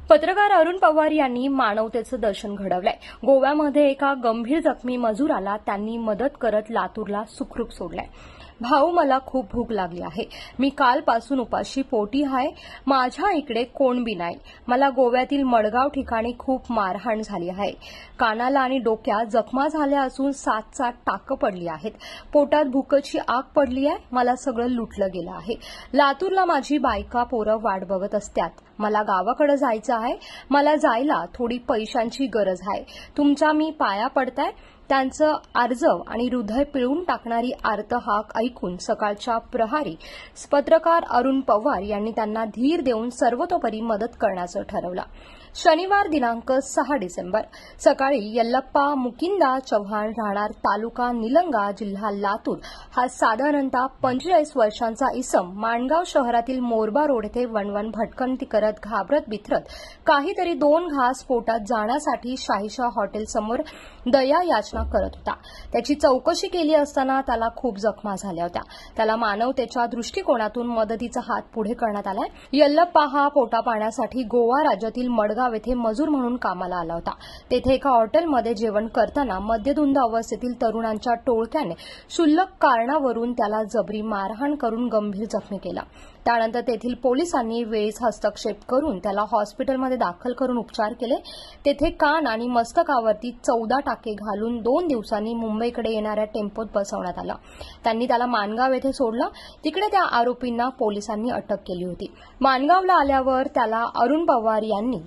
पत्रकार अरुण पवार यांनी मानवतेचं दर्शन घडवलंय। गोव्यामध्ये एका गंभीर जखमी मजुराला त्यांनी मदत करत लातूरला सुखरूप सोडलंय। भाऊ, मला खूप भूक लागली आहे। मी कालपासून उपाशी पोटी आहे। माझ्या इकडे कोण बी नाही। मला गोव्यातील मडगाव ठिकाणी खूप मारहाण झाली आहे। कानाला आणि डोक्यात जखमा झाल्या असून 7 टाकं पडली आहेत। पोटात भूकची आग पडली आहे। मला सगळं लुटलं गेलं आहे। लातूरला माझी बायका पोरं वाट बघत असतात। मला गावाकडे जायचं आहे। मला जायला थोडी पैशांची गरज आहे। तुमच्या मी पाया पडताय। त्यांचं आर्जव आणि हृदय पिळून टाकणारी आर्तहाक ऐकून सकाळच्या प्रहारी पत्रकार अरुण पवार यांनी त्यांना धीर देऊन सर्वतोपरी मदत करण्याचं ठरवलं। शनिवार दिनांक 6 डिसेंबर सकाळी यल्लप्पा मुकिंदा चव्हाण राहणार तालुका निलंगा जिल्हा लातूर हा साधारणतः 45 वर्षांचा इसम माणगाव शहरातील मोरबा रोड येथे वणवण भटकंती करत घाबरत बिथरत काहीतरी 2 घास पोटात जाण्यासाठी शाहीशा हॉटेलसमोर दया याचना करत होता। त्याची चौकशी केली असताना त्याला खूप जखमा झाल्या होत्या। त्याला मानवतेच्या दृष्टिकोनातून मदतीचा हात पुढे करण्यात आलाय। यल्लप्पा हा पोटा पाण्यासाठी गोवा राज्यातील मडगाव येथे मजूर म्हणून कामाला आला होता। तेथे एका हॉटेलमध्ये जेवण करताना मद्यधुंद अवस्थेतील तरुणांच्या टोळक्याने क्षुल्लक कारणावरून त्याला जबरी मारहाण करून गंभीर जखमी केला। त्यानंतर तेथील पोलिसांनी वेळीच हस्तक्षेप करून त्याला हॉस्पिटलमध्ये दाखल करून उपचार केले। तेथे कान आणि मस्तकावरती 14 टाके घालून 2 दिवसांनी मुंबईकडे येणाऱ्या टेम्पोत बसवण्यात आलं। त्यांनी त्याला माणगाव येथे सोडलं। तिकडे त्या आरोपींना पोलिसांनी अटक केली होती। माणगावला आल्यावर त्याला अरुण पवार यांनी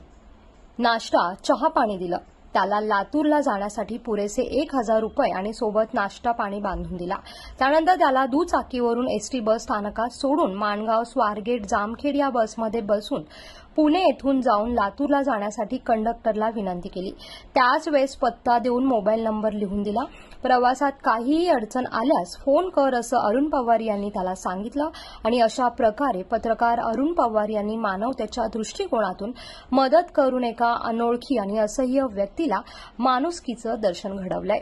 नाश्ता चहा पाणी दिलं। त्याला लातूरला जाण्यासाठी पुरेसे 1000 रुपये आणि सोबत नाश्ता पाणी बांधून दिला। त्यानंतर त्याला दुचाकीवरून एसटी बस स्थानकात सोडून माणगाव स्वारगेट जामखेड या बसमध्ये बसून पुणे येथून जाऊन लातूरला जाण्यासाठी कंडक्टरला विनंती केली। त्याच वेळेस पत्ता देऊन मोबाईल नंबर लिहून दिला। प्रवासात काहीही अडचण आल्यास फोन कर असं अरुण पवार यांनी त्याला सांगितलं आणि अशा प्रकारे पत्रकार अरुण पवार यांनी मानवतेच्या दृष्टिकोनातून मदत करून एका अनोळखी आणि असह्य व्यक्तीला माणुसकीचं दर्शन घडवलंय।